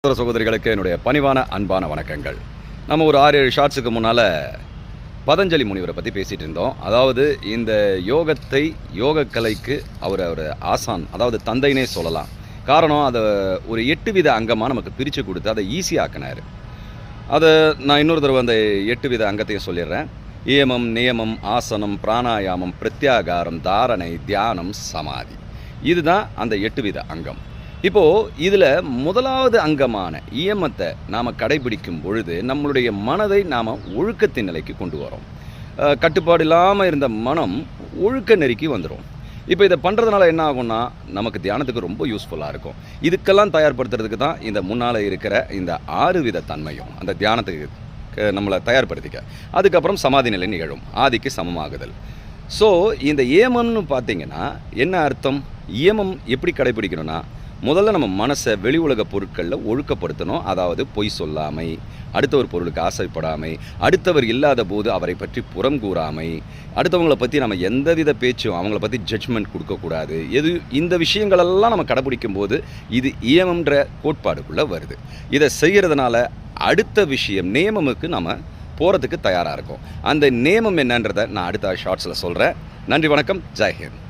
சகோதரிகளுக்கு என்னுடைய பணிவான அன்பான வணக்கங்கள். நம்ம ஒரு 6-7 ஷார்ட்ஸுக்கு முன்னால் பதஞ்சலி முனிவரை பற்றி பேசிகிட்டு இருந்தோம். அதாவது இந்த யோகத்தை யோகக்கலைக்கு அவர் ஆசான், அதாவது தந்தைனே சொல்லலாம். காரணம், அதை ஒரு 8 வித அங்கமாக நமக்கு பிரித்து கொடுத்து அதை ஈஸியாக்கினார். அதை நான் இன்னொரு தடவை அந்த 8 வித அங்கத்தையும் சொல்லிடுறேன். ஏமம், நியமம், ஆசனம், பிராணாயாமம், பிரத்யாகாரம், தாரணை, தியானம், சமாதி. இதுதான் அந்த 8 வித அங்கம். இப்போது இதில் முதலாவது அங்கமான இயமத்தை நாம் கடைபிடிக்கும் பொழுது நம்மளுடைய மனதை நாம் ஒழுக்கத்தின் நிலைக்கு கொண்டு வரோம். கட்டுப்பாடு இல்லாமல் இருந்த மனம் ஒழுக்க நெறிக்கு வந்துடும். இப்போ இதை பண்ணுறதுனால என்ன ஆகும்னா, நமக்கு தியானத்துக்கு ரொம்ப யூஸ்ஃபுல்லாக இருக்கும். இதுக்கெல்லாம் தயார்படுத்துறதுக்கு தான் இந்த முன்னால் இருக்கிற இந்த 6 வித தன்மையும் அந்த தியானத்துக்கு நம்மளை தயார்படுத்திக்க. அதுக்கப்புறம் சமாதி நிலை நிகழும், ஆதிக்கு சமமாகுதல். ஸோ இந்த ஏமம்னு பார்த்தீங்கன்னா என்ன அர்த்தம்? இயமம் எப்படி கடைபிடிக்கணும்னா, முதல்ல நம்ம மனசை வெளி உலக பொருட்களில் ஒழுக்கப்படுத்தணும். அதாவது பொய் சொல்லாமை, அடுத்தவர் பொருளுக்கு ஆசைப்படாமை, அடுத்தவர் இல்லாத போது அவரை பற்றி புறம் கூறாமை, அடுத்தவங்களை பற்றி நம்ம எந்தவித பேச்சும் அவங்கள பற்றி ஜட்ஜ்மெண்ட் கொடுக்கக்கூடாது. இந்த விஷயங்களெல்லாம் நம்ம கடைபிடிக்கும் போது இது இயமம்ன்ற கோட்பாடுக்குள்ளே வருது. இதை செய்கிறதுனால அடுத்த விஷயம் நேமமுக்கு நம்ம போகிறதுக்கு தயாராக இருக்கும். அந்த நேமம் என்னன்றதை நான் அடுத்த ஷார்ட்ஸில் சொல்கிறேன். நன்றி, வணக்கம், ஜெய் ஹிந்த்.